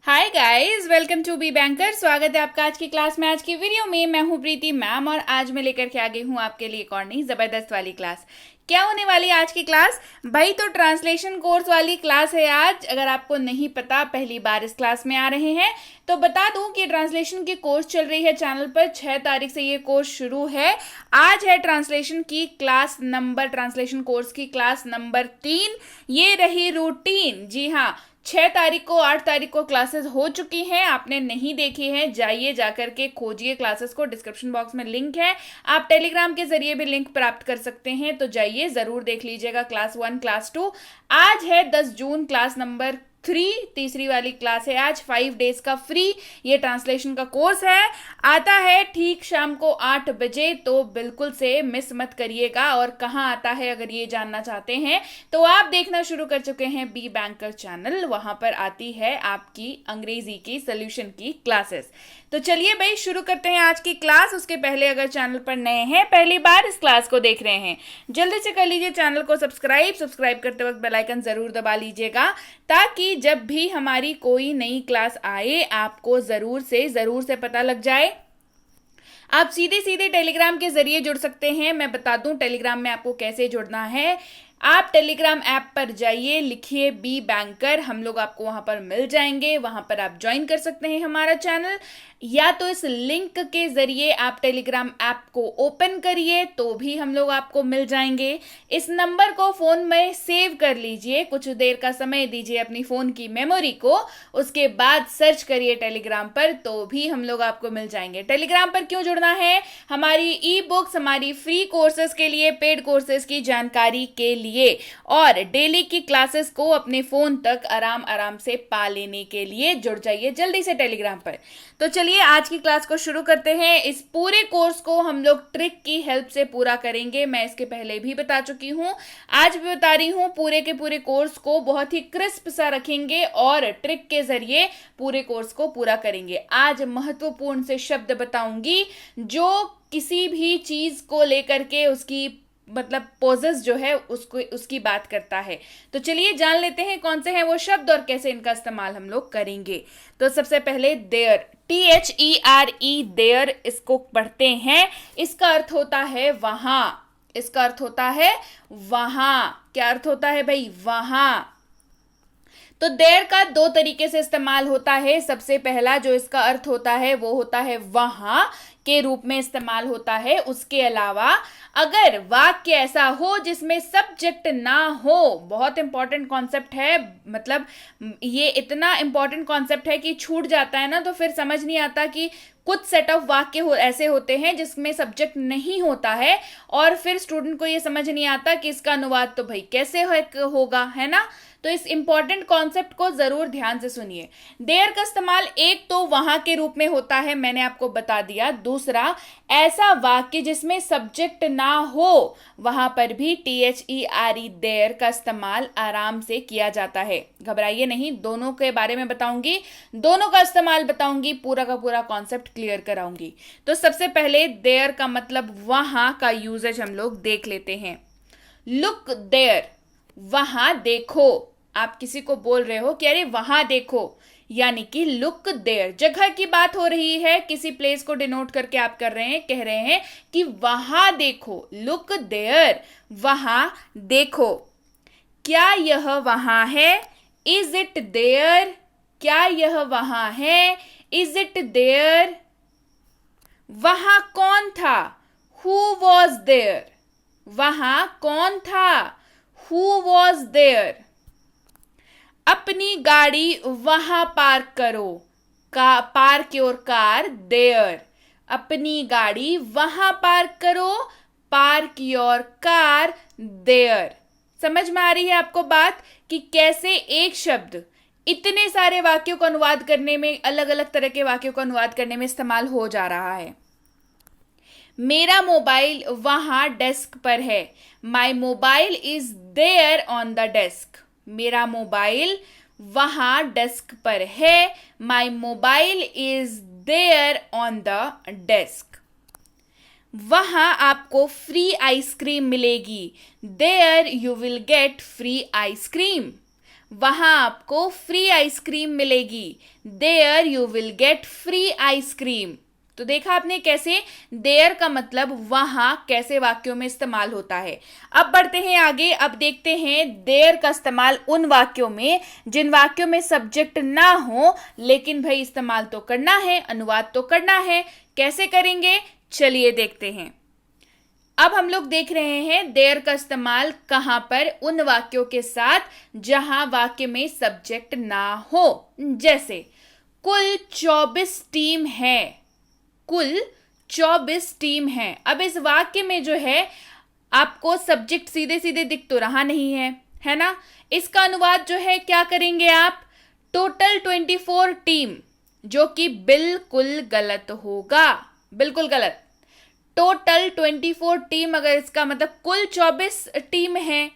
Hi guys, welcome to B banker. स्वागत है आपका आज की क्लास में। आज की वीडियो में मैं हूं प्रीति मैम और आज मैं लेकर के आ गई हूं आपके लिए एक और नई जबरदस्त वाली क्लास। क्या होने वाली है आज की क्लास? भाई तो ट्रांसलेशन कोर्स वाली क्लास है आज। अगर आपको नहीं पता, पहली बार इस क्लास में आ रहे हैं तो बता दूं कि ट्रांसलेशन की कोर्स चल रही है चैनल पर। 6 तारीख से ये कोर्स शुरू है। आज है ट्रांसलेशन कोर्स की क्लास नंबर 3। ये रही रूटीन। जी हाँ, 6 तारीख को 8 तारीख को क्लासेस हो चुकी हैं। आपने नहीं देखी है, जाइए जाकर के खोजिए क्लासेस को। डिस्क्रिप्शन बॉक्स में लिंक है। आप टेलीग्राम के जरिए भी लिंक प्राप्त कर सकते हैं, तो जाइए जरूर देख लीजिएगा क्लास 1 क्लास 2। आज है 10 जून, क्लास नंबर 3, तीसरी वाली क्लास है आज। 5 डेज का फ्री ये ट्रांसलेशन का कोर्स है। आता है ठीक शाम को 8 बजे, तो बिल्कुल से मिस मत करिएगा। और कहाँ आता है अगर ये जानना चाहते हैं तो आप देखना शुरू कर चुके हैं बी बैंकर चैनल। वहां पर आती है आपकी अंग्रेजी की सोल्यूशन की क्लासेस। तो चलिए भाई शुरू करते हैं आज की क्लास। उसके पहले अगर चैनल पर नए हैं, पहली बार इस क्लास को देख रहे हैं, जल्दी से कर लीजिए चैनल को सब्सक्राइब करते वक्त बेल आइकन जरूर दबा लीजिएगा, ताकि जब भी हमारी कोई नई क्लास आए आपको जरूर से पता लग जाए। आप सीधे सीधे टेलीग्राम के जरिए जुड़ सकते हैं। मैं बता दूं टेलीग्राम में आपको कैसे जुड़ना है। आप टेलीग्राम ऐप पर जाइए, लिखिए बी बैंकर, हम लोग आपको वहां पर मिल जाएंगे। वहां पर आप ज्वाइन कर सकते हैं हमारा चैनल, या तो इस लिंक के जरिए आप टेलीग्राम ऐप को ओपन करिए तो भी हम लोग आपको मिल जाएंगे। इस नंबर को फोन में सेव कर लीजिए, कुछ देर का समय दीजिए अपनी फोन की मेमोरी को, उसके बाद सर्च करिए टेलीग्राम पर तो भी हम लोग आपको मिल जाएंगे। टेलीग्राम पर क्यों जुड़ना है? हमारी ई बुक्स, हमारी फ्री कोर्सेज के लिए, पेड कोर्सेज की जानकारी के लिए और डेली की क्लासेस को अपने फोन तक आराम से पा लेने के लिए जुड़ जाइए जल्दी से टेलीग्राम पर। तो चलिए आज की क्लास को शुरू करते हैं। इस पूरे कोर्स को हम लोग ट्रिक की हेल्प से पूरा करेंगे। मैं इसके पहले भी बता चुकी हूं, आज भी बता रही हूं। पूरे के पूरे कोर्स को बहुत ही क्रिस्प सा रखेंगे और ट्रिक के जरिए पूरे कोर्स को पूरा करेंगे। आज महत्वपूर्ण से शब्द बताऊंगी जो किसी भी चीज को लेकर के उसकी मतलब पोजेस जो है उसकी बात करता है। तो चलिए जान लेते हैं कौन से हैं वो शब्द और कैसे इनका इस्तेमाल हम लोग करेंगे। तो सबसे पहले देयर, THERE, देयर, इसको पढ़ते हैं। इसका अर्थ होता है वहां। इसका अर्थ होता है वहां। क्या अर्थ होता है भाई? वहां। तो देयर का 2 तरीके से इस्तेमाल होता है। सबसे पहला जो इसका अर्थ होता है वो होता है वहां के रूप में इस्तेमाल होता है। उसके अलावा अगर वाक्य ऐसा हो जिसमें सब्जेक्ट ना हो, बहुत इंपॉर्टेंट कॉन्सेप्ट है, मतलब ये इतना इंपॉर्टेंट कॉन्सेप्ट है कि छूट जाता है ना तो फिर समझ नहीं आता कि कुछ सेट ऑफ वाक्य ऐसे होते हैं जिसमें सब्जेक्ट नहीं होता है और फिर स्टूडेंट को ये समझ नहीं आता कि इसका अनुवाद तो भाई कैसे होगा, है ना। तो इस इंपॉर्टेंट कॉन्सेप्ट को जरूर ध्यान से सुनिए। देयर का इस्तेमाल एक तो वहां के रूप में होता है, मैंने आपको बता दिया। दूसरा, ऐसा वाक्य जिसमें सब्जेक्ट ना हो, वहां पर भी THERE, देयर का इस्तेमाल आराम से किया जाता है। घबराइए नहीं, दोनों के बारे में बताऊंगी, दोनों का इस्तेमाल बताऊंगी, पूरा का पूरा कॉन्सेप्ट क्लियर कराऊंगी। तो सबसे पहले देयर का मतलब वहां का यूजेज हम लोग देख लेते हैं। लुक देयर, वहां देखो। आप किसी को बोल रहे हो कि अरे वहां देखो, यानी कि लुक देयर। जगह की बात हो रही है, किसी प्लेस को डिनोट करके आप कर रहे हैं, कह रहे हैं कि वहां देखो, लुक देयर, वहां देखो। क्या यह वहां है? Is it there? क्या यह वहां है? Is it there? वहां कौन था? Who was there? वहां कौन था? Who was there? अपनी गाड़ी वहां पार्क करो। Park your car there. अपनी गाड़ी वहां पार्क करो। Park your car there. समझ में आ रही है आपको बात कि कैसे एक शब्द इतने सारे वाक्यों को अनुवाद करने में, अलग अलग तरह के वाक्यों को अनुवाद करने में इस्तेमाल हो जा रहा है। मेरा मोबाइल वहां डेस्क पर है। My mobile is there on the desk. मेरा मोबाइल वहां डेस्क पर है। My mobile is there on the desk. वहां आपको फ्री आइसक्रीम मिलेगी। There you will get free ice cream. वहां आपको फ्री आइसक्रीम मिलेगी। There you will get free ice cream. तो देखा आपने कैसे देयर का मतलब वहां कैसे वाक्यों में इस्तेमाल होता है। अब बढ़ते हैं आगे। अब देखते हैं देयर का इस्तेमाल उन वाक्यों में जिन वाक्यों में सब्जेक्ट ना हो, लेकिन भाई इस्तेमाल तो करना है, अनुवाद तो करना है। कैसे करेंगे, चलिए देखते हैं। अब हम लोग देख रहे हैं देयर का इस्तेमाल कहां पर, उन वाक्यों के साथ जहां वाक्य में सब्जेक्ट ना हो। जैसे कुल 24 टीम है, कुल 24 टीम है। अब इस वाक्य में जो है आपको सब्जेक्ट सीधे सीधे दिख तो रहा नहीं है ना। इसका अनुवाद जो है क्या करेंगे आप, टोटल 24 टीम, जो कि बिल्कुल गलत होगा, बिल्कुल गलत। टोटल 24 टीम, अगर इसका मतलब कुल 24 टीम है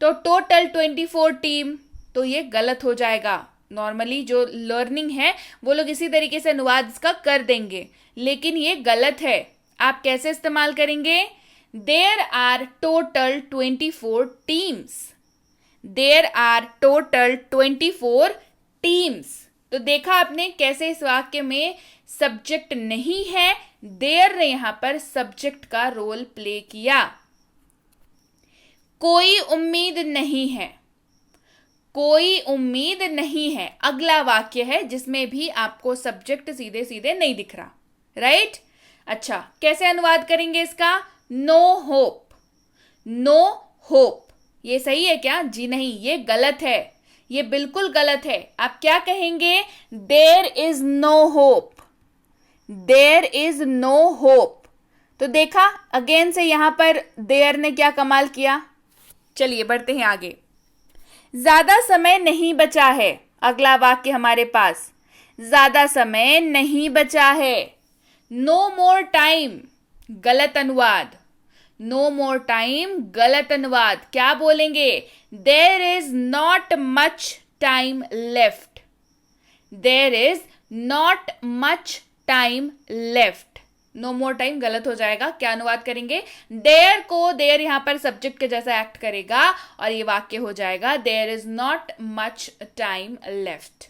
तो टोटल 24 टीम, तो ये गलत हो जाएगा। नॉर्मली जो लर्निंग है वो लोग इसी तरीके से अनुवाद इसका कर देंगे, लेकिन ये गलत है। आप कैसे इस्तेमाल करेंगे, there are total 24 teams, there are total 24 teams. तो देखा आपने कैसे इस वाक्य में सब्जेक्ट नहीं है, देयर ने यहां पर सब्जेक्ट का रोल प्ले किया। कोई उम्मीद नहीं है, कोई उम्मीद नहीं है अगला वाक्य है जिसमें भी आपको सब्जेक्ट सीधे सीधे नहीं दिख रहा, राइट। अच्छा, कैसे अनुवाद करेंगे इसका, नो होप, नो होप। ये सही है क्या, जी नहीं, ये गलत है, ये बिल्कुल गलत है। आप क्या कहेंगे, there is no hope, there is no hope. तो देखा अगेन से यहां पर देयर ने क्या कमाल किया। चलिए बढ़ते हैं आगे। ज्यादा समय नहीं बचा है, अगला वाक्य हमारे पास, ज्यादा समय नहीं बचा है। नो मोर टाइम, गलत अनुवाद, नो मोर टाइम गलत अनुवाद। क्या बोलेंगे, there is not much time left, there is not much time left. No more time गलत हो जाएगा। क्या अनुवाद करेंगे, देयर को, देयर यहां पर सब्जेक्ट के जैसा एक्ट करेगा और ये वाक्य हो जाएगा there is not much time left.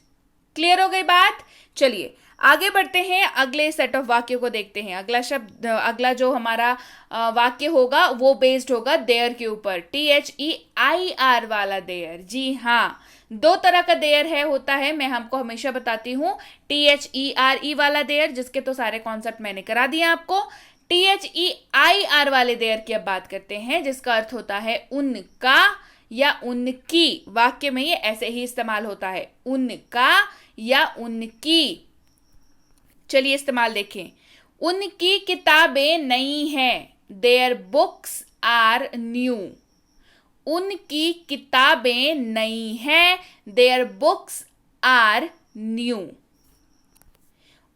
Clear हो गई बात। चलिए आगे बढ़ते हैं, अगले सेट ऑफ वाक्यों को देखते हैं। अगला शब्द, अगला जो हमारा वाक्य होगा वो बेस्ड होगा देयर के ऊपर, THEIR वाला देयर। जी हाँ, दो तरह का देयर है, होता है, मैं हमको हमेशा बताती हूँ। THERE वाला देयर, जिसके तो सारे कॉन्सेप्ट मैंने करा दिए आपको। THEIR वाले देयर की अब बात करते हैं, जिसका अर्थ होता है उनका या उनकी। वाक्य में ये ऐसे ही इस्तेमाल होता है, उनका या उनकी। चलिए इस्तेमाल देखें। उनकी किताबें नई हैं, देयर बुक्स आर न्यू। उनकी किताबें नई हैं, देयर बुक्स आर न्यू।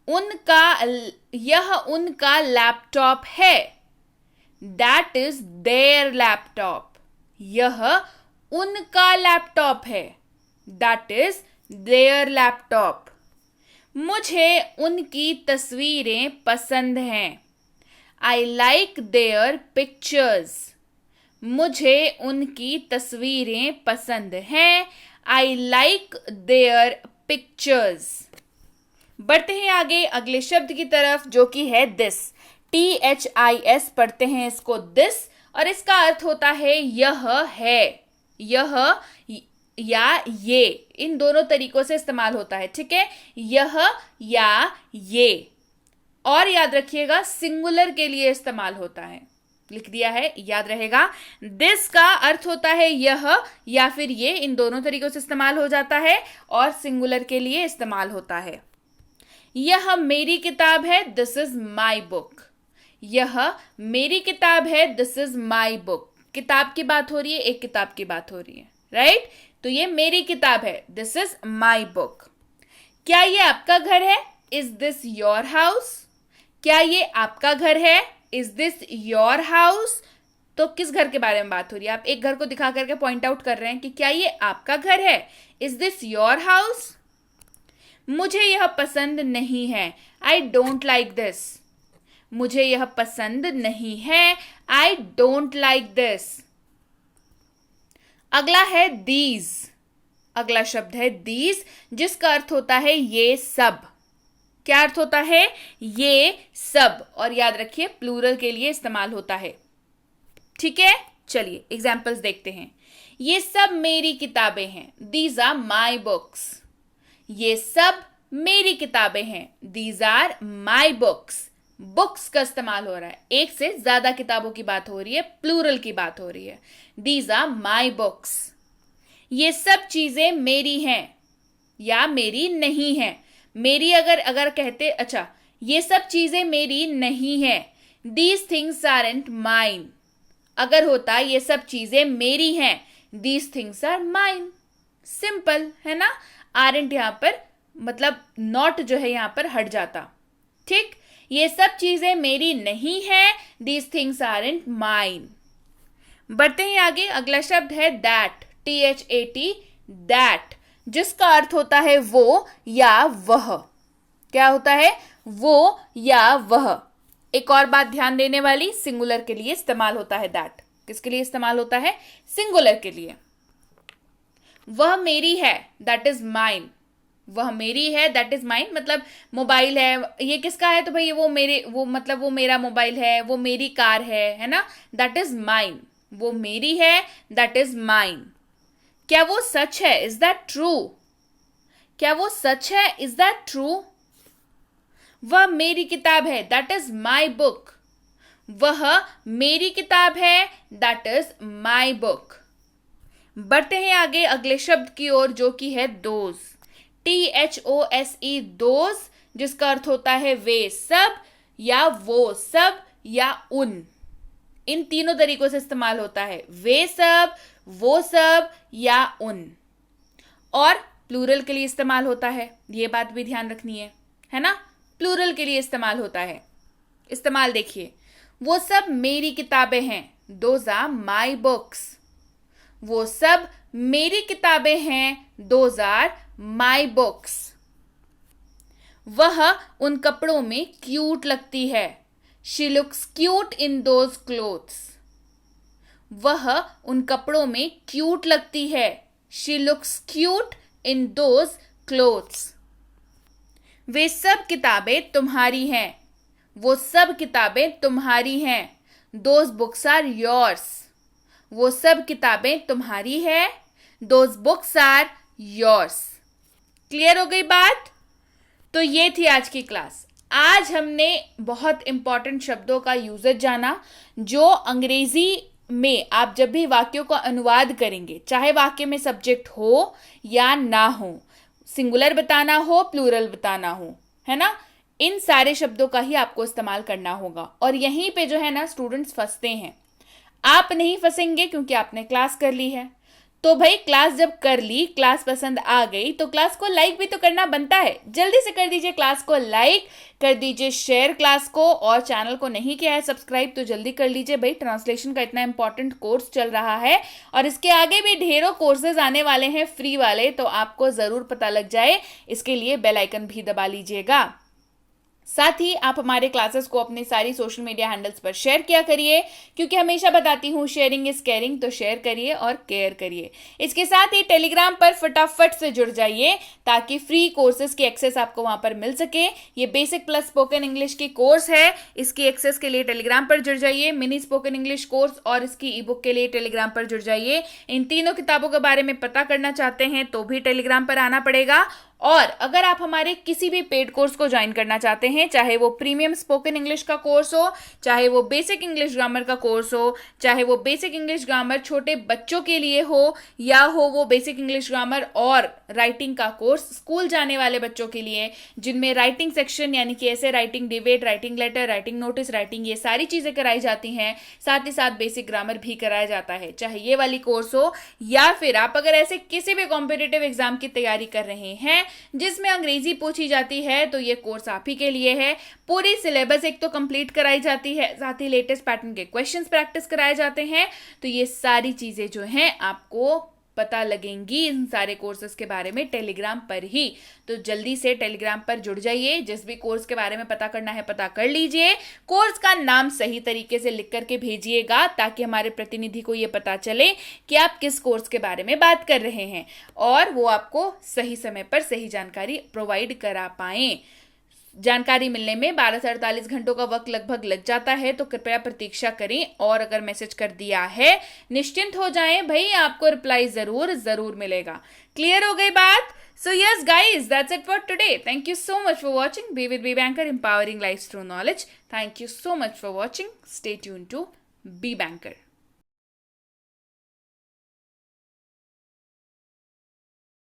उनका, यह उनका लैपटॉप है, दैट इज देयर लैपटॉप। यह उनका लैपटॉप है, दैट इज देयर लैपटॉप। मुझे उनकी तस्वीरें पसंद हैं, आई लाइक देयर पिक्चर्स। मुझे उनकी तस्वीरें पसंद हैं, आई लाइक देयर पिक्चर्स। बढ़ते हैं आगे अगले शब्द की तरफ, जो कि है दिस, THIS पढ़ते हैं इसको, दिस, और इसका अर्थ होता है यह है, यह या ये, इन दोनों तरीकों से इस्तेमाल होता है, ठीक है, यह या ये। और याद रखिएगा सिंगुलर के लिए इस्तेमाल होता है, लिख दिया है, याद रहेगा। दिस का अर्थ होता है यह या फिर ये, इन दोनों तरीकों से इस्तेमाल हो जाता है, और सिंगुलर के लिए इस्तेमाल होता है। यह मेरी किताब है, दिस इज माई बुक। यह मेरी किताब है, दिस इज माई बुक। किताब की बात हो रही है, एक किताब की बात हो रही है, राइट। तो ये मेरी किताब है, दिस इज माई बुक। क्या ये आपका घर है, इज दिस योर हाउस। क्या ये आपका घर है, इज दिस योर हाउस। तो किस घर के बारे में बात हो रही है, आप एक घर को दिखा करके पॉइंट आउट कर रहे हैं कि क्या ये आपका घर है, इज दिस योर हाउस। मुझे यह पसंद नहीं है, आई डोंट लाइक दिस। मुझे यह पसंद नहीं है, आई डोंट लाइक दिस। अगला है दीज, अगला शब्द है दीज, जिसका अर्थ होता है ये सब। क्या अर्थ होता है? ये सब। और याद रखिए प्लूरल के लिए इस्तेमाल होता है। ठीक है, चलिए एग्जाम्पल्स देखते हैं। ये सब मेरी किताबें हैं, दीज आर माई बुक्स। ये सब मेरी किताबें हैं, these are my books. Books का इस्तेमाल हो रहा है, एक से ज्यादा किताबों की बात हो रही है, प्लूरल की बात हो रही है। These are my books. ये सब चीजें मेरी हैं या मेरी नहीं हैं। मेरी अगर कहते, अच्छा ये सब चीजें मेरी नहीं हैं, दीज थिंग्स आरंट माइन। अगर होता ये सब चीजें मेरी हैं, these things are mine. Simple है ना। आरंट यहां पर मतलब नॉट जो है यहां पर हट जाता। ठीक, ये सब चीजें मेरी नहीं है, दीज थिंग्स आरंट माइन। बढ़ते हैं आगे। अगला शब्द है दैट, THAT, दैट, जिसका अर्थ होता है वो या वह। क्या होता है? वो या वह। एक और बात ध्यान देने वाली, सिंगुलर के लिए इस्तेमाल होता है दैट। किसके लिए इस्तेमाल होता है? सिंगुलर के लिए। वह मेरी है, दैट इज माइन। वह मेरी है, दैट इज माइन, मतलब मोबाइल है, ये किसका है? तो भाई वो मेरा मोबाइल है, वो मेरी कार है ना, दैट इज माइन। वो मेरी है, दैट इज माइन। क्या वो सच है? Is that true? क्या वो सच है? Is that true? वह मेरी किताब है, दैट इज माई बुक। वह मेरी किताब है, दैट इज माई बुक। बढ़ते हैं आगे अगले शब्द की ओर, जो कि है दोज, THOSE, दोज, जिसका अर्थ होता है वे सब या वो सब या उन। इन तीनों तरीकों से इस्तेमाल होता है, वे सब, वो सब या उन। और प्लूरल के लिए इस्तेमाल होता है, ये बात भी ध्यान रखनी है ना। प्लूरल के लिए इस्तेमाल होता है। इस्तेमाल देखिए, वो सब मेरी किताबें हैं, दोज आर माई बुक्स। वो सब मेरी किताबें हैं, दोज आर माई बुक्स। वह उन कपड़ों में क्यूट लगती है, she looks cute in those clothes. वह उन कपड़ों में क्यूट लगती है, she looks cute in those clothes. वे सब किताबें तुम्हारी हैं, वो सब किताबें तुम्हारी हैं, दोज बुक्स आर योर्स। वो सब किताबें तुम्हारी है, those books are yours. Clear हो गई बात? तो ये थी आज की क्लास। आज हमने बहुत इंपॉर्टेंट शब्दों का यूजेज जाना, जो अंग्रेजी में आप जब भी वाक्यों का अनुवाद करेंगे, चाहे वाक्य में सब्जेक्ट हो या ना हो, सिंगुलर बताना हो, प्लूरल बताना हो, है ना, इन सारे शब्दों का ही आपको इस्तेमाल करना होगा। और यहीं पे जो है ना स्टूडेंट्स फंसते हैं। आप नहीं फंसेंगे क्योंकि आपने क्लास कर ली है। तो भाई क्लास जब कर ली, क्लास पसंद आ गई, तो क्लास को लाइक भी तो करना बनता है। जल्दी से कर दीजिए क्लास को लाइक, कर दीजिए शेयर क्लास को, और चैनल को नहीं किया है सब्सक्राइब तो जल्दी कर लीजिए भाई। ट्रांसलेशन का इतना इंपॉर्टेंट कोर्स चल रहा है और इसके आगे भी ढेरों कोर्सेज आने वाले हैं फ्री वाले, तो आपको जरूर पता लग जाए। इसके लिए बेल आइकन भी दबा लीजिएगा। साथ ही आप हमारे क्लासेस को अपने सारी सोशल मीडिया हैंडल्स पर शेयर किया करिए, क्योंकि हमेशा बताती हूँ शेयरिंग इज केयरिंग, तो शेयर करिए और केयर करिए। इसके साथ ही टेलीग्राम पर फटाफट से जुड़ जाइए ताकि फ्री कोर्सेज की एक्सेस आपको वहां पर मिल सके। ये बेसिक प्लस स्पोकन इंग्लिश की कोर्स है, इसकी एक्सेस के लिए टेलीग्राम पर जुड़ जाइए। मिनी स्पोकन इंग्लिश कोर्स और इसकी ई बुक के लिए टेलीग्राम पर जुड़ जाइए। इन तीनों किताबों के बारे में पता करना चाहते हैं तो भी टेलीग्राम पर आना पड़ेगा। और अगर आप हमारे किसी भी पेड कोर्स को ज्वाइन करना चाहते हैं, चाहे वो प्रीमियम स्पोकन इंग्लिश का कोर्स हो, चाहे वो बेसिक इंग्लिश ग्रामर का कोर्स हो, चाहे वो बेसिक इंग्लिश ग्रामर छोटे बच्चों के लिए हो, या हो वो बेसिक इंग्लिश ग्रामर और राइटिंग का कोर्स स्कूल जाने वाले बच्चों के लिए, जिनमें राइटिंग सेक्शन यानी कि ऐसे writing, debate, writing letter, writing notice, writing, ये सारी चीजें कराई जाती हैं। साथ ही साथ बेसिक ग्रामर भी कराया जाता है। चाहे ये वाली कोर्स हो या फिर आप अगर ऐसे किसी भी कॉम्पिटिटिव एग्जाम की तैयारी कर रहे हैं जिसमें अंग्रेजी पूछी जाती है, तो ये कोर्स आप ही के लिए है। पूरी सिलेबस एक तो कंप्लीट कराई जाती है, साथ ही लेटेस्ट पैटर्न के क्वेश्चंस प्रैक्टिस कराए जाते हैं। तो ये सारी चीजें जो हैं आपको पता लगेंगी इन सारे कोर्सेज के बारे में टेलीग्राम पर ही। तो जल्दी से टेलीग्राम पर जुड़ जाइए, जिस भी कोर्स के बारे में पता करना है पता कर लीजिए। कोर्स का नाम सही तरीके से लिख करके भेजिएगा ताकि हमारे प्रतिनिधि को ये पता चले कि आप किस कोर्स के बारे में बात कर रहे हैं और वो आपको सही समय पर सही जानकारी प्रोवाइड करा पाएं। जानकारी मिलने में 12 से 48 घंटों का वक्त लगभग लग जाता है, तो कृपया प्रतीक्षा करें। और अगर मैसेज कर दिया है निश्चिंत हो जाएं भाई, आपको रिप्लाई जरूर मिलेगा। क्लियर हो गई बात? So yes guys, that's it for today. Thank you so much for watching. Be with Be Banker, empowering lives through knowledge. Thank you so much for watching. Stay tuned to Be Banker.